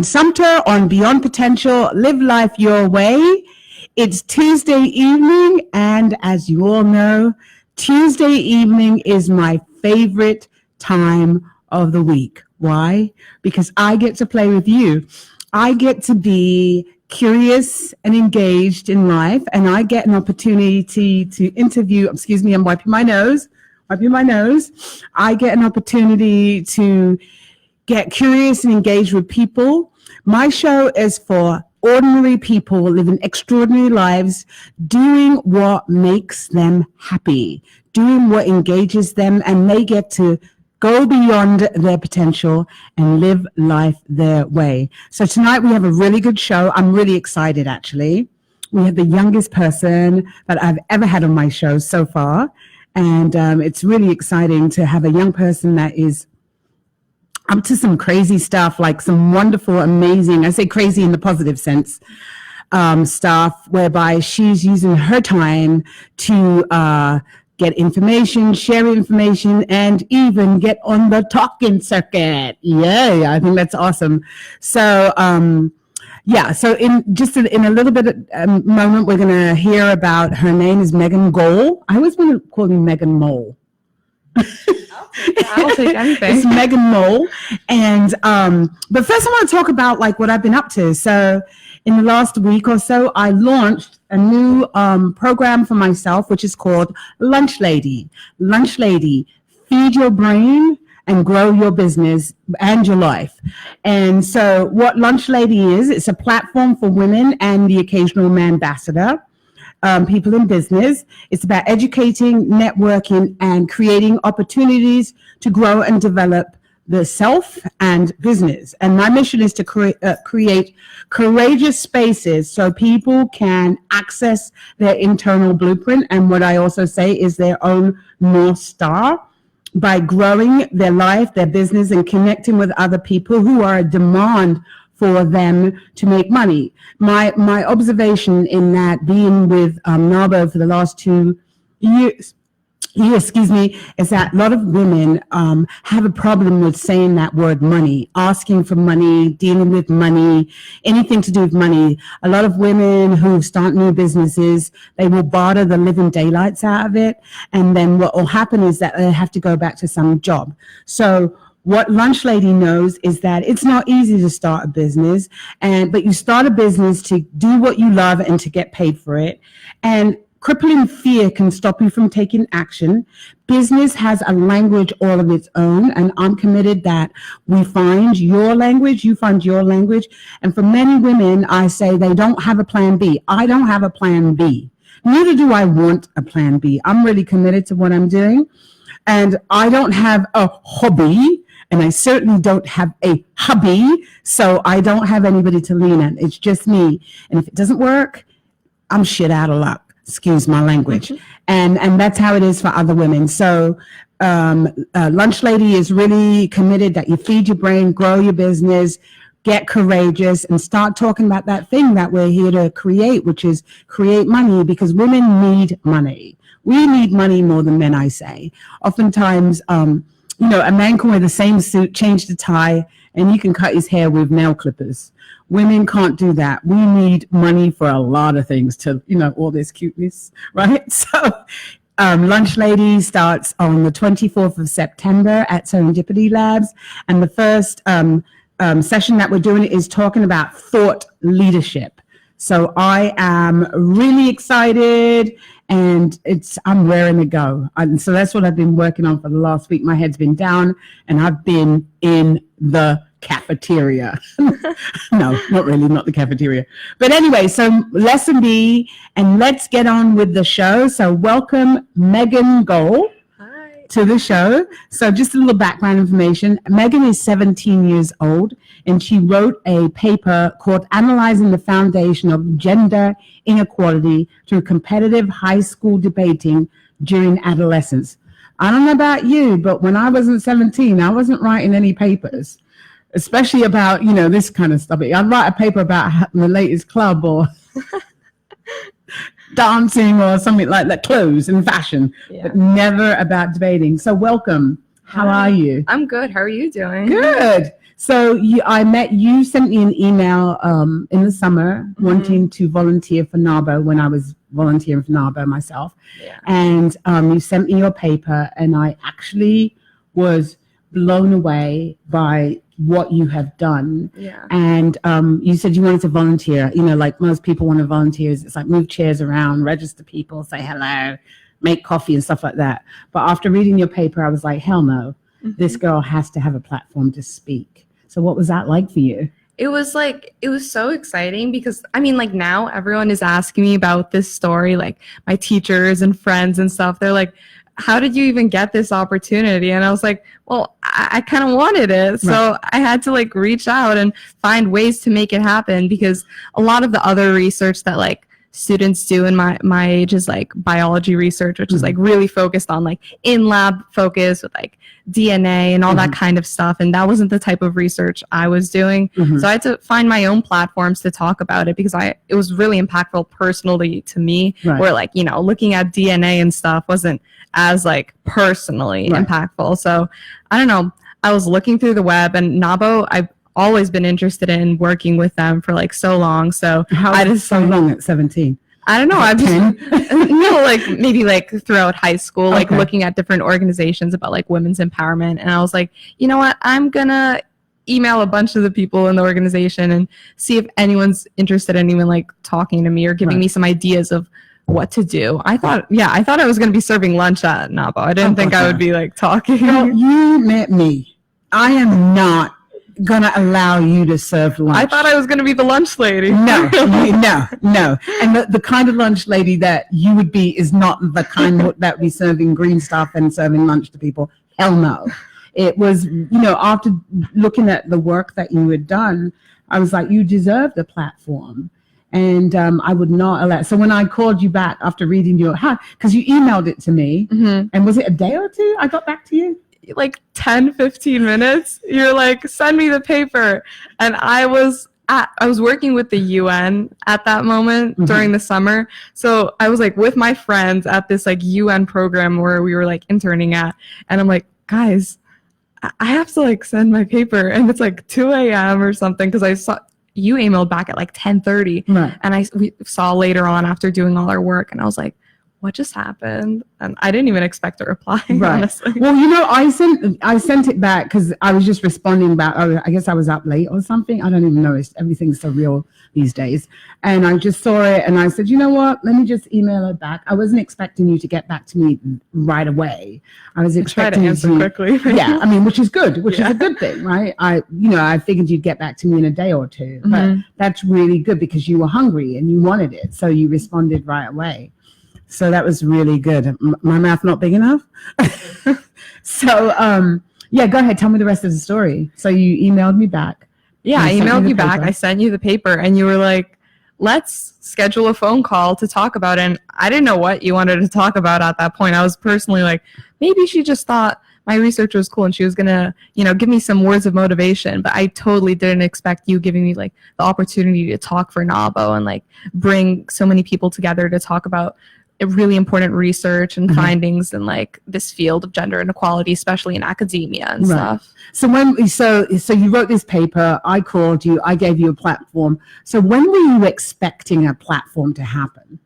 Sumter on Beyond Potential, Live Life Your Way. It's Tuesday evening, and as you all know, Tuesday evening is my favorite time of the week. Why? Because I get to play with you. I get to be curious and engaged in life, and I get an opportunity to interview, excuse me, I'm wiping my nose. I get an opportunity to get curious and engage with people. My show is for ordinary people living extraordinary lives, doing what makes them happy, doing what engages them, and they get to go beyond their potential and live life their way. So tonight we have a really good show. I'm really excited, actually. We have the youngest person that I've ever had on my show so far. And it's really exciting to have a young person that is up to some crazy stuff, like some wonderful, amazing, I say crazy in the positive sense, stuff whereby she's using her time to get information, share information, and even get on the talking circuit. Yay, I think that's awesome. So, so in a little bit of moment, we're going to hear about, her name is Megan Gole. I always want to call her Megan Mole. I'll take anything. It's Megan Mole. And but first I want to talk about like what I've been up to. So in the last week or so, I launched a new program for myself, which is called Lunch Lady. Lunch Lady, feed your brain and grow your business and your life. And so what Lunch Lady is, it's a platform for women and the occasional man ambassador. People in business. It's about educating, networking, and creating opportunities to grow and develop the self and business. And my mission is to create courageous spaces so people can access their internal blueprint. And what I also say is their own North Star by growing their life, their business, and connecting with other people who are a demand for them to make money. My observation in that, being with NABO for the last 2 years, is that a lot of women have a problem with saying that word money, asking for money, dealing with money, anything to do with money. A lot of women who start new businesses, they will barter the living daylights out of it. And then what will happen is that they have to go back to some job. So what Lunch Lady knows is that it's not easy to start a business, but you start a business to do what you love and to get paid for it. And crippling fear can stop you from taking action. Business has a language all of its own, and I'm committed that we find your language, you find your language. And for many women, I say they don't have a plan B. I don't have a plan B. Neither do I want a plan B. I'm really committed to what I'm doing. And I don't have a hobby. And I certainly don't have a hubby, so I don't have anybody to lean on. It's just me. And if it doesn't work, I'm shit out of luck. Excuse my language. And that's how it is for other women. So Lunch Lady is really committed that you feed your brain, grow your business, get courageous, and start talking about that thing that we're here to create, which is create money, because women need money. We need money more than men, I say. Oftentimes, a man can wear the same suit, change the tie, and you can cut his hair with nail clippers. Women can't do that. We need money for a lot of things to, all this cuteness, right? So Lunch Lady starts on the 24th of September at Serendipity Labs. And the first session that we're doing is talking about thought leadership. So I am really excited, and I'm raring to go. And so that's what I've been working on for the last week. My head's been down, and I've been in the cafeteria. No, not really, not the cafeteria. But anyway, so lesson B, and let's get on with the show. So welcome Megan Gole to the show. So just a little background information. Megan is 17 years old, and she wrote a paper called Analyzing the Foundation of Gender Inequality Through Competitive High School Debating During Adolescence. I don't know about you, but when I wasn't 17, I wasn't writing any papers, especially about, this kind of stuff. I'd write a paper about the latest club or dancing or something like that, clothes and fashion, but never about debating. So welcome. How are you? I'm good. How are you doing? Good. So you sent me an email in the summer wanting to volunteer for NABO when I was volunteering for NABO myself. Yeah. And you sent me your paper, and I actually was blown away by what you have done. Yeah. And you said you wanted to volunteer. You know, like most people want to volunteer. It's like move chairs around, register people, say hello, make coffee and stuff like that. But after reading your paper, I was like, hell no. This girl has to have a platform to speak. So what was that like for you? It was so exciting because, I mean, like now everyone is asking me about this story, like my teachers and friends and stuff. They're like, how did you even get this opportunity? And I was like, well, I kind of wanted it. So I had to like reach out and find ways to make it happen, because a lot of the other research that like students do in my age is like biology research, which is like really focused on like in lab focus with like DNA and all that kind of stuff. And that wasn't the type of research I was doing. So I had to find my own platforms to talk about it, because it was really impactful personally to me, where like, you know, looking at DNA and stuff wasn't as like personally impactful. So I don't know, I was looking through the web, and NABO, I've always been interested in working with them for like so long. So I just so long at 17. I don't know. I've just like maybe like throughout high school, like looking at different organizations about like women's empowerment. And I was like, you know what, I'm gonna email a bunch of the people in the organization and see if anyone's interested in even like talking to me or giving me some ideas of what to do. I thought I was going to be serving lunch at NABO. I didn't think I would be like talking. Well, you met me. I am not going to allow you to serve lunch. I thought I was going to be the lunch lady. No. And the kind of lunch lady that you would be is not the kind that would be serving green stuff and serving lunch to people. Hell no. It was, you know, after looking at the work that you had done, I was like, you deserve the platform. And I would not allow. So when I called you back after reading your, because you emailed it to me, and was it a day or two I got back to you? Like 10, 15 minutes. You're like, send me the paper. And I was working with the UN at that moment during the summer. So I was like with my friends at this like UN program where we were like interning at. And I'm like, guys, I have to like send my paper. And it's like 2 a.m. or something, because I saw you emailed back at like 10:30, and we saw later on after doing all our work, and I was like, what just happened? And I didn't even expect a reply, honestly. Well, you know, I sent it back because I was just responding back. I guess I was up late or something. I don't even know. Everything's so real these days. And I just saw it, and I said, you know what? Let me just email it back. I wasn't expecting you to get back to me right away. I was expecting to answer quickly. Yeah, I mean, which is good, which is a good thing, right? I figured you'd get back to me in a day or two, but that's really good because you were hungry and you wanted it, so you responded right away. So that was really good. My mouth not big enough? So, yeah, go ahead. Tell me the rest of the story. So you emailed me back. Yeah, I emailed you back. I sent you the paper, and you were like, let's schedule a phone call to talk about it. And I didn't know what you wanted to talk about at that point. I was personally like, maybe she just thought my research was cool and she was going to, you know, give me some words of motivation. But I totally didn't expect you giving me like the opportunity to talk for NABO and like bring so many people together to talk about really important research and findings in like this field of gender inequality, especially in academia and stuff. So so you wrote this paper, I called you, I gave you a platform. So when were you expecting a platform to happen?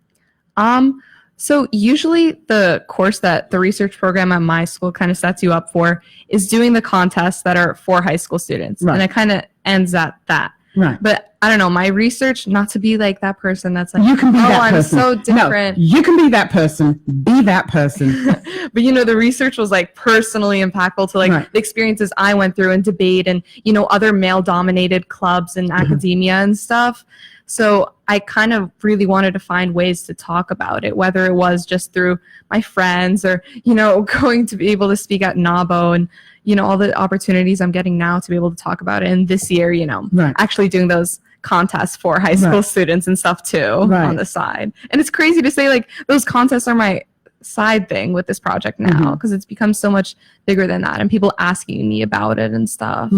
So usually the course that the research program at my school kind of sets you up for is doing the contests that are for high school students. And it kind of ends at that. But I don't know, my research, not to be like that person that's like, you can be that I'm person. so different. No, you can be that person. Be that person. But, you know, the research was like personally impactful to like the experiences I went through in debate and, you know, other male-dominated clubs in academia and stuff. So I kind of really wanted to find ways to talk about it, whether it was just through my friends or, you know, going to be able to speak at NABO and, you know, all the opportunities I'm getting now to be able to talk about it. And this year, you know, actually doing those contests for high school students and stuff too on the side. And it's crazy to say like those contests are my side thing with this project now because it's become so much bigger than that and people asking me about it and stuff.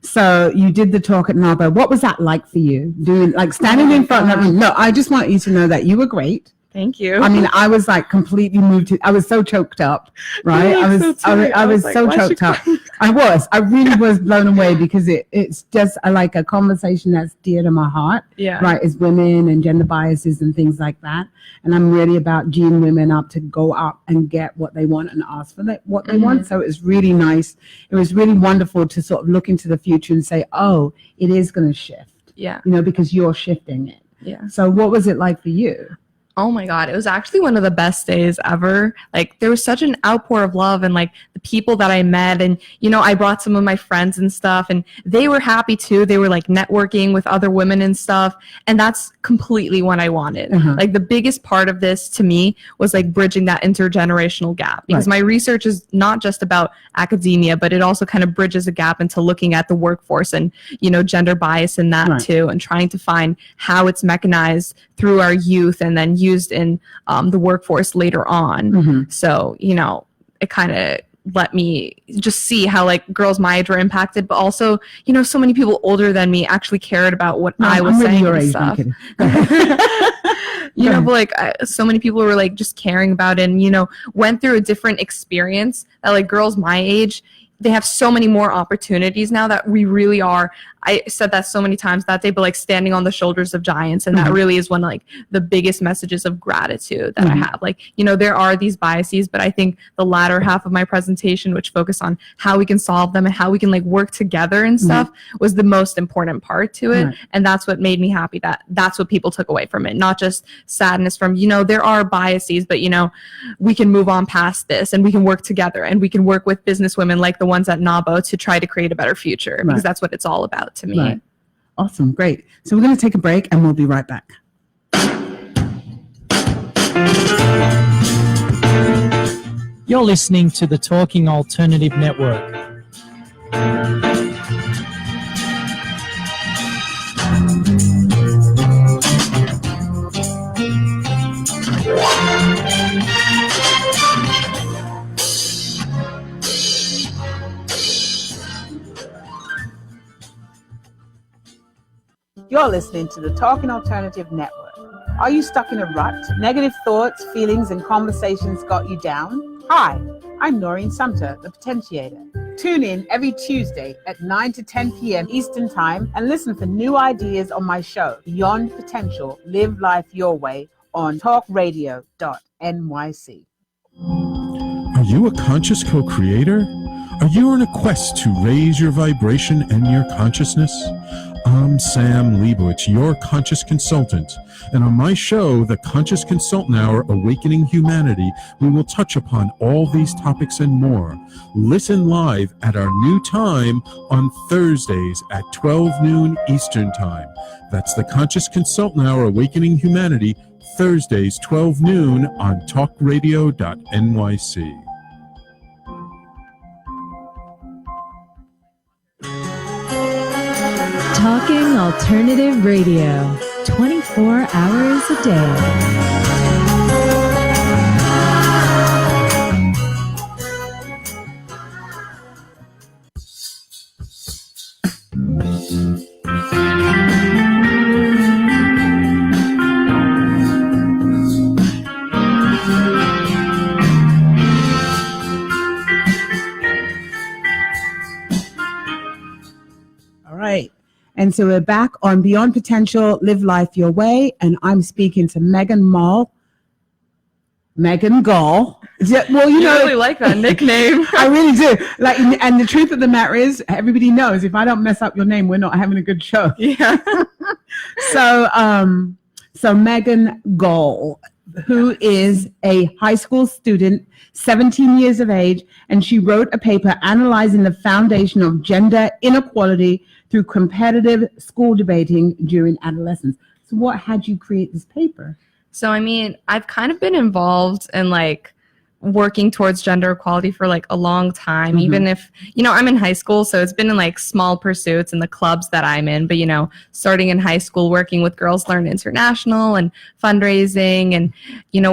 So you did the talk at NABO. What was that like for you? Doing like standing in front of me? No, I just want you to know that you were great. Thank you. I mean, I was like completely moved. I was so choked up, right? I was like, so why choked she up. crying? I really was blown away because it's just like a conversation that's dear to my heart, Yeah. right? As women and gender biases and things like that. And I'm really about geeing women up to go up and get what they want and ask for what they want. So it's really nice. It was really wonderful to sort of look into the future and say, oh, it is going to shift, Yeah. because you're shifting it. Yeah. So what was it like for you? Oh my God, it was actually one of the best days ever. Like, there was such an outpour of love, and like the people that I met, and I brought some of my friends and stuff, and they were happy too. They were like networking with other women and stuff, and that's completely what I wanted. Like, the biggest part of this to me was like bridging that intergenerational gap, because my research is not just about academia, but it also kind of bridges a gap into looking at the workforce and gender bias in that too, and trying to find how it's mechanized through our youth and then used in the workforce later on. So, it kind of let me just see how like girls my age were impacted, but also, so many people older than me actually cared about what I was saying and stuff. But like so many people were like just caring about it and, went through a different experience that like girls my age, they have so many more opportunities now that we really are. I said that so many times that day, but like standing on the shoulders of giants. And that really is one of like the biggest messages of gratitude that I have. Like, there are these biases, but I think the latter half of my presentation, which focused on how we can solve them and how we can like work together and stuff, was the most important part to it. And that's what made me happy, that that's what people took away from it. Not just sadness from, there are biases, but we can move on past this and we can work together and we can work with business women like the ones at NABO to try to create a better future, because that's what it's all about to me. Right. Awesome. Great. So we're going to take a break and we'll be right back. You're listening to the Talking Alternative Network. You're listening to the Talking Alternative Network. Are you stuck in a rut? Negative thoughts, feelings, and conversations got you down? Hi, I'm Noreen Sumter, the Potentiator. Tune in every Tuesday at 9 to 10 p.m. Eastern Time and listen for new ideas on my show, Beyond Potential, Live Life Your Way, on talkradio.nyc. Are you a conscious co-creator? Are you on a quest to raise your vibration and your consciousness? I'm Sam Leibowitz, your conscious consultant, and on my show, The Conscious Consultant Hour, Awakening Humanity, we will touch upon all these topics and more. Listen live at our new time on Thursdays at 12 noon Eastern Time. That's The Conscious Consultant Hour, Awakening Humanity, Thursdays 12 noon on talkradio.nyc. Talking Alternative Radio, 24 hours a day. All right. And so we're back on Beyond Potential, Live Life Your Way. And I'm speaking to Megan Gole. Well, You really like that nickname. I really do. Like, and the truth of the matter is, everybody knows if I don't mess up your name, we're not having a good show. Yeah. So Megan Gole, who is a high school student, 17 years of age, and she wrote a paper analyzing the foundation of gender inequality through competitive school debating during adolescence. So what had you create this paper? So, I mean, I've kind of been involved in like working towards gender equality for like a long time, even if, I'm in high school, so it's been in like small pursuits in the clubs that I'm in, but starting in high school, working with Girls Learn International and fundraising and,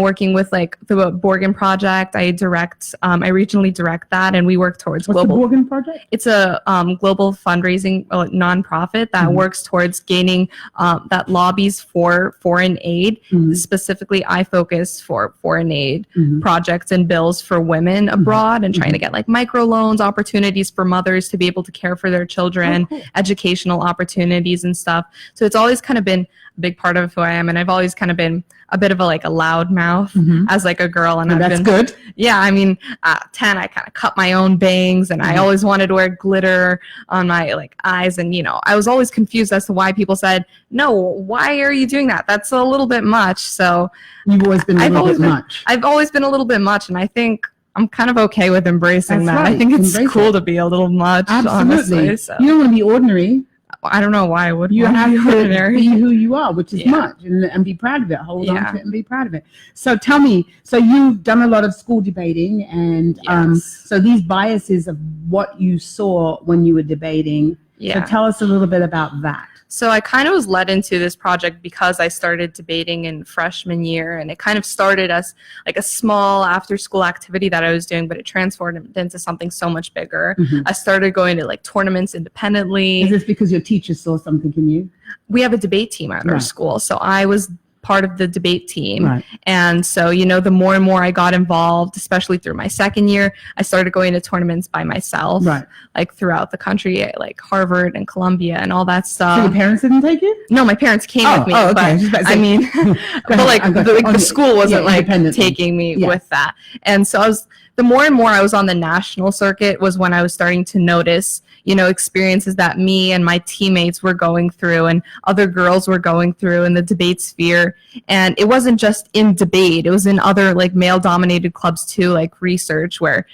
working with like the Borgen Project. I regionally direct that, and we work towards What's global. the Borgen Project? It's a global fundraising nonprofit that works towards gaining, that lobbies for foreign aid. Specifically, I focus for foreign aid projects and bills for women abroad, and trying to get like microloans, opportunities for mothers to be able to care for their children, educational opportunities and stuff. So it's always kind of been a big part of who I am, and I've always kind of been a bit of a loud mouth as like a girl, and That's good. Yeah, I mean, at 10 I kind of cut my own bangs, and I always wanted to wear glitter on my like eyes, and I was always confused as to why people said, no, why are you doing that? That's a little bit much. So You've always been a little bit much. I've always been a little bit much, and I think I'm kind of okay with embracing That's that. right. I think it's Embrace cool it. to be a little much. Absolutely. Honestly, so. You don't want to be ordinary. I don't know why I would. You want have be to ordinary. be who you are, which is Yeah. much, and be proud of it. Hold on Yeah. to it and be proud of it. So tell me, so you've done a lot of school debating, and Yes. so these biases of what you saw when you were debating. Yeah. So tell us a little bit about that. So I kind of was led into this project because I started debating in freshman year, and it kind of started as like a small after-school activity that I was doing, but it transformed into something so much bigger. I started going to like tournaments independently. Is this because your teacher saw something in you? We have a debate team at our Right. school, so I was part of the debate team. Right. And so, the more and more I got involved, especially through my second year, I started going to tournaments by myself, Right. like throughout the country, like Harvard and Columbia and all that So stuff. your parents didn't take you? No, my parents came Oh, with me, oh, okay. but I was just about to I say- mean, but like I got you. the school wasn't Yeah, like independently. taking me Yeah. with that. And so the more and more I was on the national circuit was when I was starting to notice, experiences that me and my teammates were going through and other girls were going through in the debate sphere. And it wasn't just in debate, it was in other like male dominated clubs too, like research, where,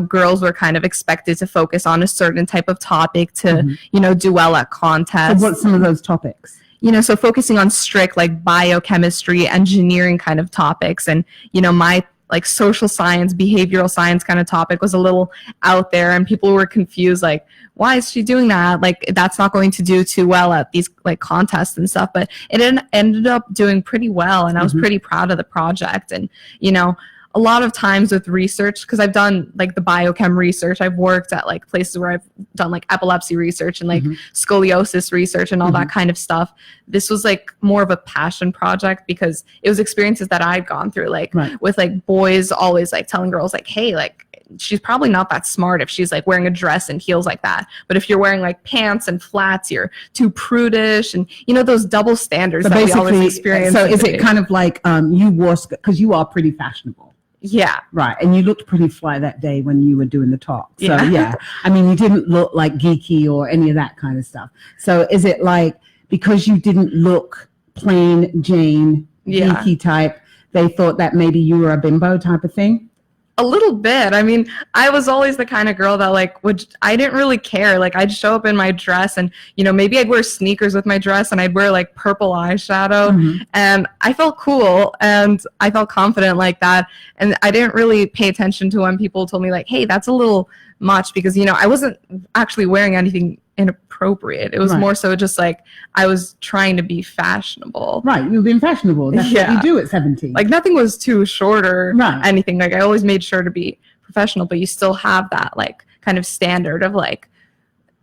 girls were kind of expected to focus on a certain type of topic to, do well at So contests. what's some of those topics? So focusing on strict like biochemistry, engineering kind of topics, and my like social science, behavioral science kind of topic was a little out there, and people were confused, like, why is she doing that? Like, that's not going to do too well at these like contests and stuff. But it ended up doing pretty well, and I was pretty proud of the project. And a lot of times with research, because I've done like the biochem research, I've worked at like places where I've done like epilepsy research and like scoliosis research and all that kind of stuff. This was like more of a passion project because it was experiences that I'd gone through, like with like boys always like telling girls like, hey, like she's probably not that smart if she's like wearing a dress and heels like that. But if you're wearing like pants and flats, you're too prudish, and those double standards So that we always basically, experience. so in is it debate. kind of like you wore, because you are pretty fashionable. Yeah. Right. And you looked pretty fly that day when you were doing the talk. So, Yeah. I mean, you didn't look like geeky or any of that kind of stuff. So is it like because you didn't look plain Jane, geeky type, they thought that maybe you were a bimbo type of thing? A little bit. I mean, I was always the kind of girl that like I didn't really care. Like I'd show up in my dress and, maybe I'd wear sneakers with my dress and I'd wear like purple eyeshadow and I felt cool and I felt confident like that. And I didn't really pay attention to when people told me like, hey, that's a little much, because, I wasn't actually wearing anything inappropriate. It was more so just like I was trying to be fashionable. Right. You're being fashionable. That's what you do at 17. Like nothing was too short or Right. anything. Like I always made sure to be professional, but you still have that like kind of standard of like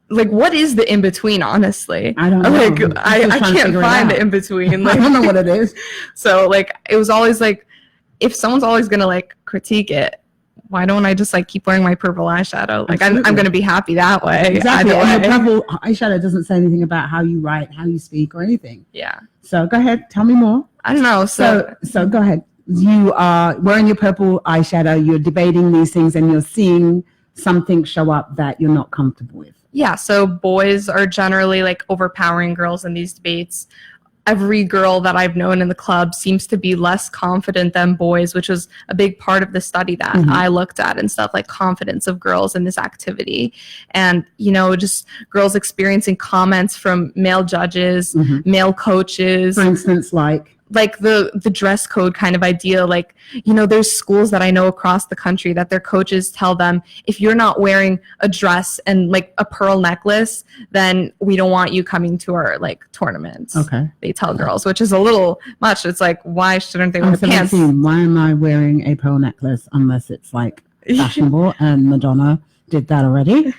what is the in between? Honestly, I don't know. Like I'm I still trying to can't figure it find the out. in between. I Like don't know what it is. so like it was always like if someone's always gonna like critique it, why don't I just like keep wearing my purple eyeshadow? Like I'm Absolutely. going to be happy that way. Exactly. Either And way. your purple eyeshadow doesn't say anything about how you write, how you speak, or anything. Yeah. So go ahead. Tell me more. I don't know. So go ahead. You are wearing your purple eyeshadow. You're debating these things, and you're seeing something show up that you're not comfortable with. Yeah, so boys are generally like overpowering girls in these debates. Every girl that I've known in the club seems to be less confident than boys, which was a big part of the study that I looked at and stuff, like confidence of girls in this activity. And, just girls experiencing comments from male judges, male coaches. For instance, like like the dress code kind of idea. Like, you know, there's schools that I know across the country that their coaches tell them, if you're not wearing a dress and like a pearl necklace, then we don't want you coming to our like tournaments. Okay. They tell girls, which is a little much. It's like, why shouldn't they wear I'm pants? 17. Why am I wearing a pearl necklace unless it's like fashionable? And Madonna did that already.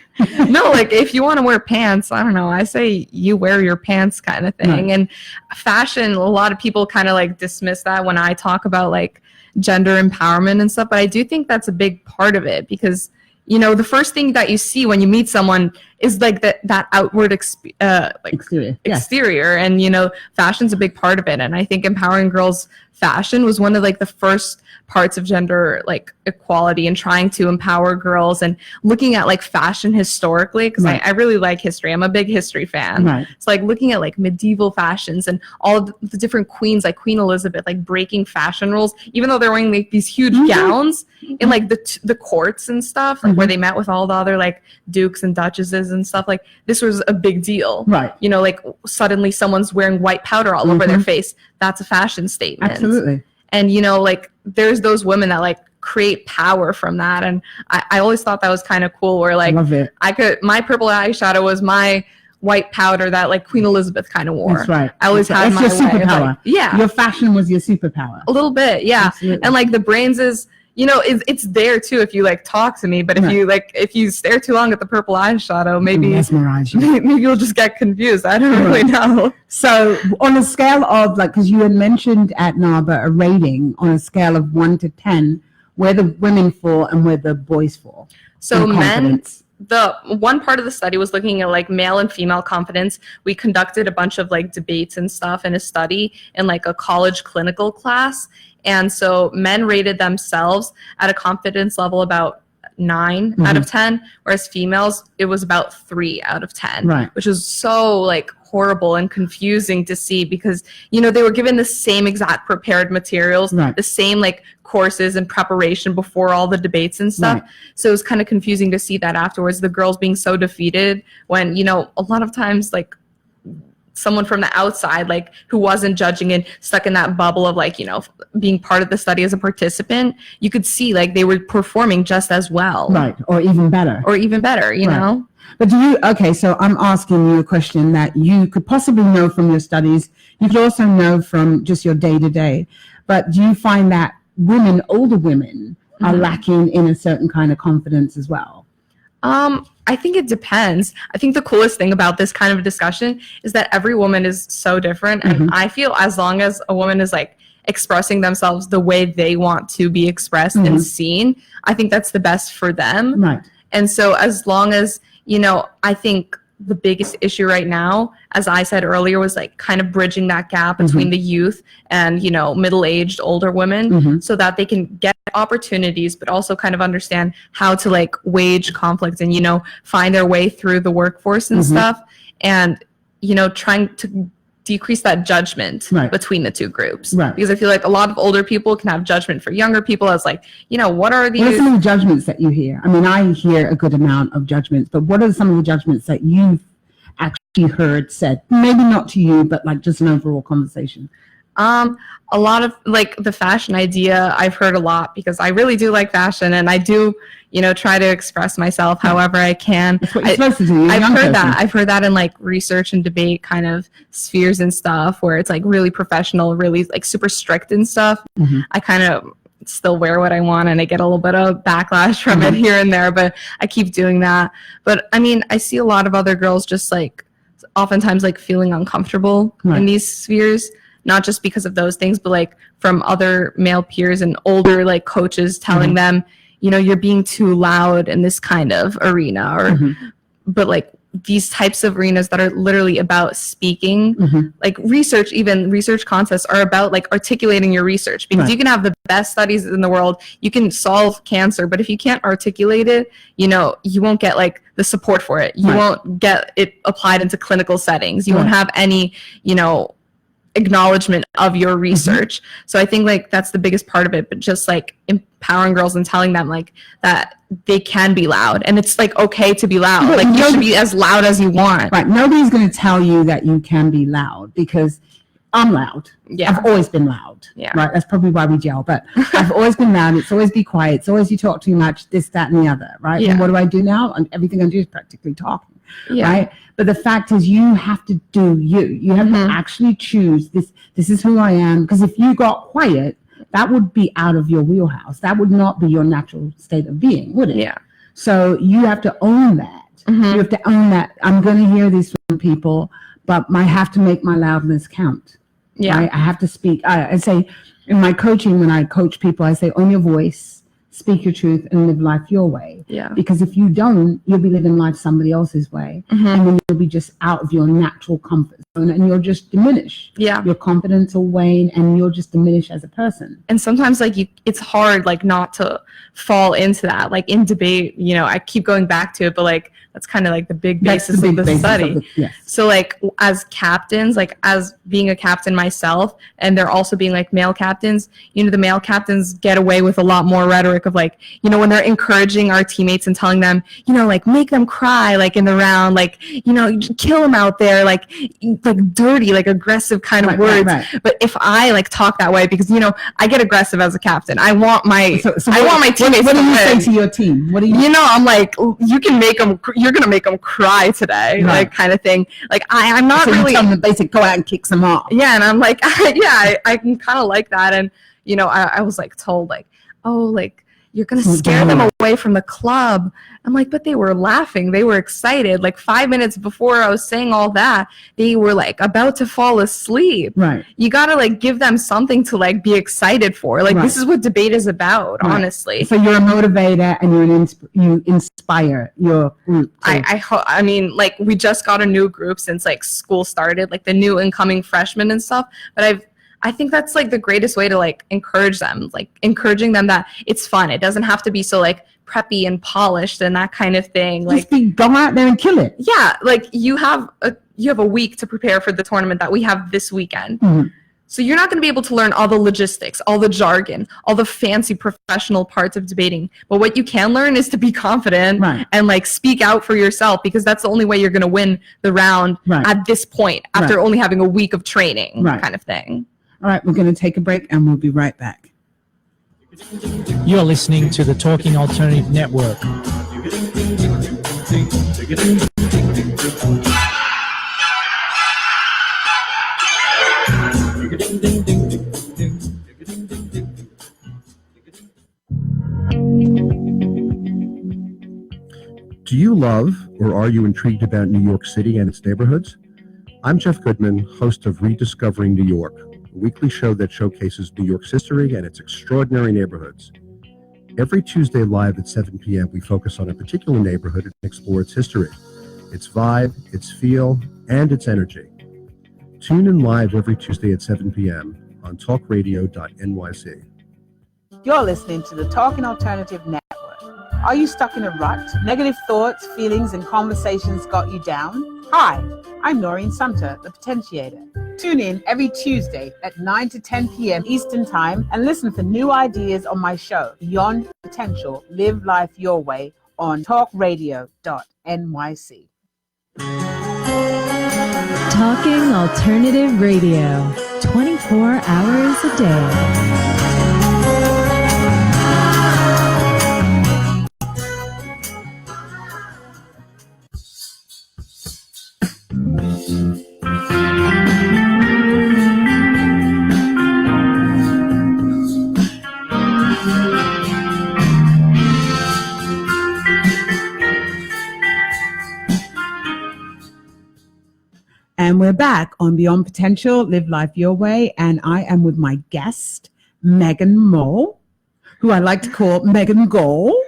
No, like if you want to wear pants, I don't know, I say you wear your pants kind of thing. Right. And fashion, a lot of people kind of like dismiss that when I talk about like gender empowerment and stuff, but I do think that's a big part of it, because you know, the first thing that you see when you meet someone is like that outward Exterior. Yeah. exterior, and you know, fashion's a big part of it. And I think empowering girls fashion was one of like the first parts of gender like equality and trying to empower girls, and looking at like fashion historically, because Right. I really like history. I'm a big history fan. Right. It's like looking at like medieval fashions and all of the different queens, like Queen Elizabeth, like breaking fashion rules, even though they're wearing like these huge gowns in like the courts and stuff, like where they met with all the other like dukes and duchesses and stuff. Like this was a big deal. Right. You know, like suddenly someo's wearing white powder all over their face. That's a fashion statement. Absolutely. And you know, like there's those women that like create power from that. And I always thought that was kind of cool, where like Love it. my purple eyeshadow was my white powder that like Queen Elizabeth kind of wore. That's right. I always had That's my your way of, superpower. like, yeah, Your fashion was your superpower. a little bit, yeah. Absolutely. And like the brains is, you know, it's there too if you like talk to me, but if Right. you like, if you stare too long at the purple eyeshadow, maybe Mesmerize you. maybe you'll just get confused. I don't really know. So on a scale of like, because you had mentioned at NABA a rating on a scale of 1 to 10, where the women fall and where the boys fall. So in men, confidence. the one part of the study was looking at like male and female confidence. We conducted a bunch of like debates and stuff in a study in like a college clinical class. And so men rated themselves at a confidence level about 9 out of 10, whereas females, it was about 3 out of 10, Right. which is so like horrible and confusing to see, because, you know, they were given the same exact prepared materials, Right. the same like courses and preparation before all the debates and stuff. Right. So it was kind of confusing to see that afterwards, the girls being so defeated when, you know, a lot of times like someone from the outside, like who wasn't judging and stuck in that bubble of like, you know, being part of the study as a participant, you could see like they were performing just as well. Right. Or even better. Or even better, you Right. know? But okay, so I'm asking you a question that you could possibly know from your studies. You could also know from just your day to day. But do you find that women, older women, are lacking in a certain kind of confidence as well? I think it depends. I think the coolest thing about this kind of discussion is that every woman is so different. And I feel as long as a woman is like expressing themselves the way they want to be expressed and seen, I think that's the best for them. Right. And so as long as, you know, I think the biggest issue right now, as I said earlier, was like kind of bridging that gap between the youth and, you know, middle-aged older women, so that they can get opportunities, but also kind of understand how to like wage conflict and, you know, find their way through the workforce and stuff. And, you know, trying to decrease that judgment Right. between the two groups. Right. Because I feel like a lot of older people can have judgment for younger people as like, you know, what are What are these? some of the judgments that you hear? I mean, I hear a good amount of judgments, but what are some of the judgments that you've actually heard said? Maybe not to you, but like just an overall conversation. A lot of like the fashion idea I've heard a lot, because I really do like fashion and I do, you know, try to express myself however I can. That's what you're supposed to do. You're a I've young heard person. that. I've heard that in like research and debate kind of spheres and stuff, where it's like really professional, really like super strict and stuff. I kind of still wear what I want and I get a little bit of backlash from it here and there, but I keep doing that. But I mean, I see a lot of other girls just like oftentimes like feeling uncomfortable Right. in these spheres, not just because of those things, but like from other male peers and older like coaches telling them, you know, you're being too loud in this kind of arena, or but like these types of arenas that are literally about speaking, like research contests are about like articulating your research, because Right. you can have the best studies in the world, you can solve cancer, but if you can't articulate it, you know, you won't get like the support for it. You Right. won't get it applied into clinical settings. You won't Right. have any, you know, acknowledgement of your research. So I think like that's the biggest part of it, but just like empowering girls and telling them like that they can be loud, and it's like okay to be loud. But Like you no- should be as loud as you want. Right. Nobody's going to tell you that you can be loud, because I'm loud. Yeah. I've always been loud. Yeah. Right. That's probably why we gel. But I've always been loud. It's always be quiet. It's always you talk too much, this, that, and the other. Right. Yeah. And what do I do now? And everything I do is practically talking. Yeah. Right. But the fact is, you have to do you. You have to actually choose this. This is who I am. Because if you got quiet, that would be out of your wheelhouse. That would not be your natural state of being, would it? Yeah. So you have to own that. You have to own that. I'm going to hear this from people, but I have to make my loudness count. Yeah. Right? I have to speak. I say in my coaching, when I coach people, I say, own your voice, speak your truth, and live life your way. Yeah. Because if you don't, you'll be living life somebody else's way. And then you'll be just out of your natural comfort zone, and you'll just diminish. Yeah. Your confidence will wane, and you'll just diminish as a person. And sometimes like it's hard like not to fall into that. Like in debate, you know, I keep going back to it, but like that's kind of like the big basis of the study. Yes. So like as captains, like as being a captain myself, and they're also being like male captains, you know, the male captains get away with a lot more rhetoric of like, you know, when they're encouraging our teammates and telling them, you know, like make them cry, like in the round, like, you know, kill them out there, like dirty, like aggressive kind of words. Right. But if I like talk that way, because, you know, I get aggressive as a captain, I want my teammates what do to you win. say to your team? What do you? You know, I'm like, you can make them. You're gonna make them cry today, Right. like kind of thing. Like I'm not So you really. tell them the basic, go out and kick some off. Yeah, and I'm like, yeah, I can kind of like that. And you know, I was like told like, oh, like you're gonna scare them away from the club. I'm like, but they were laughing, they were excited. Like 5 minutes before I was saying all that, they were like about to fall asleep. Right. You gotta like give them something to like be excited for. Like this is what debate is about, honestly. So you're a motivator, and you inspire your group. I mean, like we just got a new group since like school started, like the new incoming freshmen and stuff. But I think that's like the greatest way to like encourage them, like encouraging them that it's fun. It doesn't have to be so like preppy and polished and that kind of thing. Like go out there and kill it. Yeah, like you have a week to prepare for the tournament that we have this weekend. So you're not going to be able to learn all the logistics, all the jargon, all the fancy professional parts of debating. But what you can learn is to be confident and like speak out for yourself, because that's the only way you're going to win the round at this point after only having a week of training, kind of thing. All right, we're going to take a break and we'll be right back. You're listening to the Talking Alternative Network. Do you love or are you intrigued about New York City and its neighborhoods? I'm Jeff Goodman, host of Rediscovering New York, a weekly show that showcases New York's history and its extraordinary neighborhoods. Every Tuesday live at 7 p.m., we focus on a particular neighborhood and explore its history, its vibe, its feel, and its energy. Tune in live every Tuesday at 7 p.m. on talkradio.nyc. You're listening to the Talking Alternative Network. Are you stuck in a rut? Negative thoughts, feelings, and conversations got you down? Hi, I'm Noreen Sumter, the Potentiator. Tune in every Tuesday at 9 to 10 p.m. Eastern Time and listen for new ideas on my show, Beyond Potential, Live Life Your Way, on talkradio.nyc. Talking Alternative Radio, 24 hours a day. And we're back on Beyond Potential, Live Life Your Way. And I am with my guest, Megan Mole, who I like to call Megan Gole.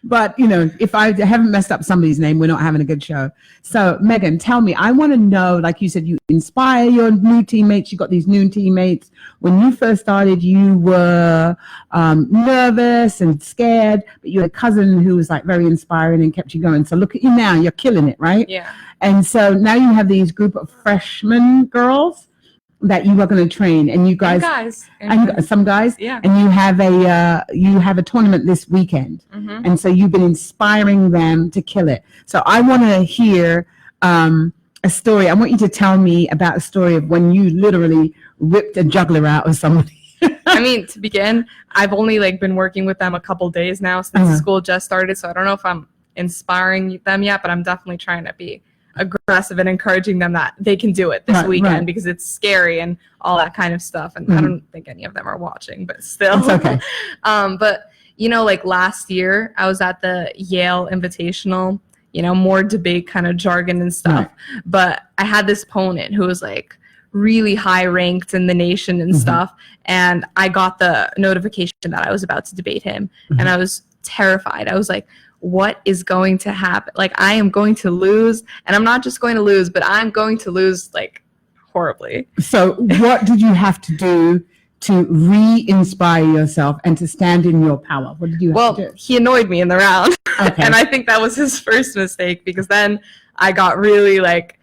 But, you know, if I haven't messed up somebody's name, we're not having a good show. So, Megan, tell me, I want to know, like you said, you inspire your new teammates. You got these new teammates. When you first started, you were nervous and scared, but you had a cousin who was like very inspiring and kept you going. So look at you now. You're killing it, right? Yeah. And so now you have these group of freshman girls that you are going to train, and you guys, and some guys, yeah. And you have a tournament this weekend, and so you've been inspiring them to kill it. So I want to hear a story. I want you to tell me about a story of when you literally ripped a jugular out of somebody. I mean, to begin, I've only like been working with them a couple days now since school just started, so I don't know if I'm inspiring them yet, but I'm definitely trying to be aggressive and encouraging them that they can do it this weekend because it's scary and all that kind of stuff. And I don't think any of them are watching, but still. It's okay. But, you know, like last year, I was at the Yale Invitational, you know, more debate kind of jargon and stuff. Right. But I had this opponent who was like really high ranked in the nation and stuff. And I got the notification that I was about to debate him. And I was terrified. I was like, what is going to happen? Like, I am going to lose, and I'm not just going to lose, but I'm going to lose like horribly. So what did you have to do to re-inspire yourself and to stand in your power? What did you have to do? He annoyed me in the round. Okay. And I think that was his first mistake, because then I got really like,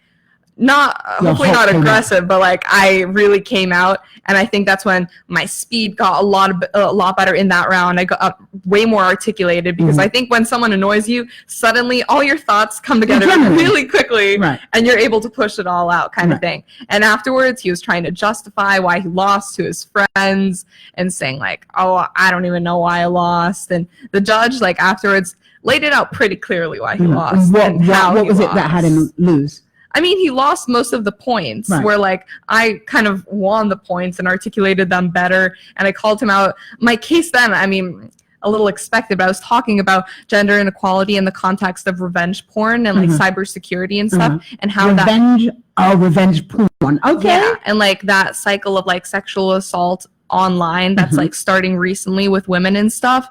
hopefully not aggressive, but like I really came out, and I think that's when my speed got a lot better in that round. I got way more articulated, because I think when someone annoys you, suddenly all your thoughts come together really quickly, and you're able to push it all out, kind of thing. And afterwards, he was trying to justify why he lost to his friends and saying like, "Oh, I don't even know why I lost." And the judge, like afterwards, laid it out pretty clearly why he lost. What was it that had him lose? I mean, he lost most of the points, where like I kind of won the points and articulated them better, and I called him out. My case then, I mean, a little expected, but I was talking about gender inequality in the context of revenge porn and like cybersecurity and stuff, and how revenge porn. Okay. Yeah, and like that cycle of like sexual assault online that's like starting recently with women and stuff.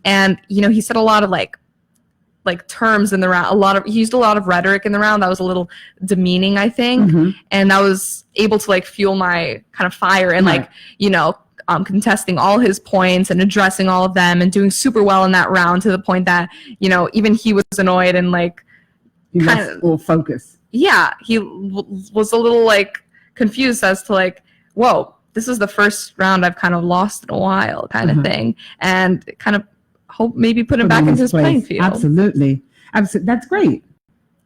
And you know, he said a lot of like terms in the round, he used a lot of rhetoric in the round that was a little demeaning, I think. And that was able to like fuel my kind of fire and like, you know, contesting all his points and addressing all of them and doing super well in that round, to the point that, you know, even he was annoyed and like kind of full focus. Yeah. He was a little like confused as to like, whoa, this is the first round I've kind of lost in a while, kind of thing. And kind of hope maybe put him back into his playing field. Absolutely. That's great.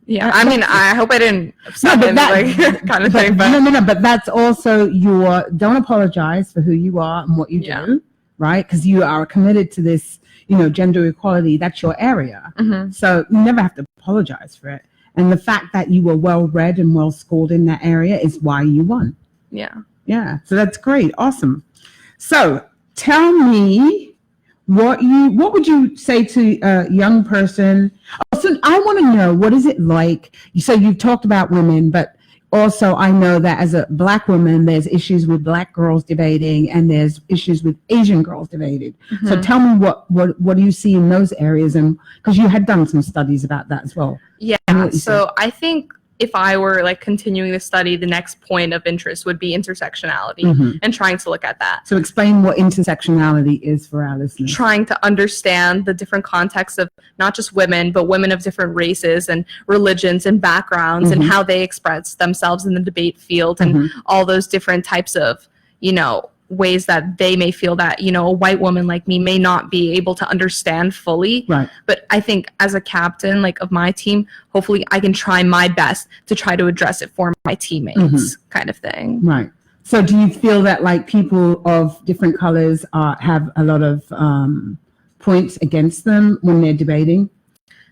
Yeah, I mean, I hope I didn't upset him, like, kind of thing. But no, but that's also don't apologize for who you are and what you do, right? Because you are committed to this, you know, gender equality. That's your area. So you never have to apologize for it. And the fact that you were well-read and well-schooled in that area is why you won. Yeah. Yeah, so that's great. Awesome. So tell me, what would you say to a young person? Also, I want to know, what is it like? So you've talked about women, but also I know that as a Black woman, there's issues with Black girls debating, and there's issues with Asian girls debating. So tell me what do you see in those areas, and because you had done some studies about that as well. Yeah. So I think if I were like continuing the study, the next point of interest would be intersectionality and trying to look at that. So explain what intersectionality is for our listeners. Trying to understand the different contexts of not just women, but women of different races and religions and backgrounds and how they express themselves in the debate field and all those different types of, you know, ways that they may feel that, you know, a white woman like me may not be able to understand fully. Right. But I think as a captain, like, of my team, hopefully I can try my best to try to address it for my teammates, kind of thing. Right. So do you feel that like people of different colors have a lot of points against them when they're debating?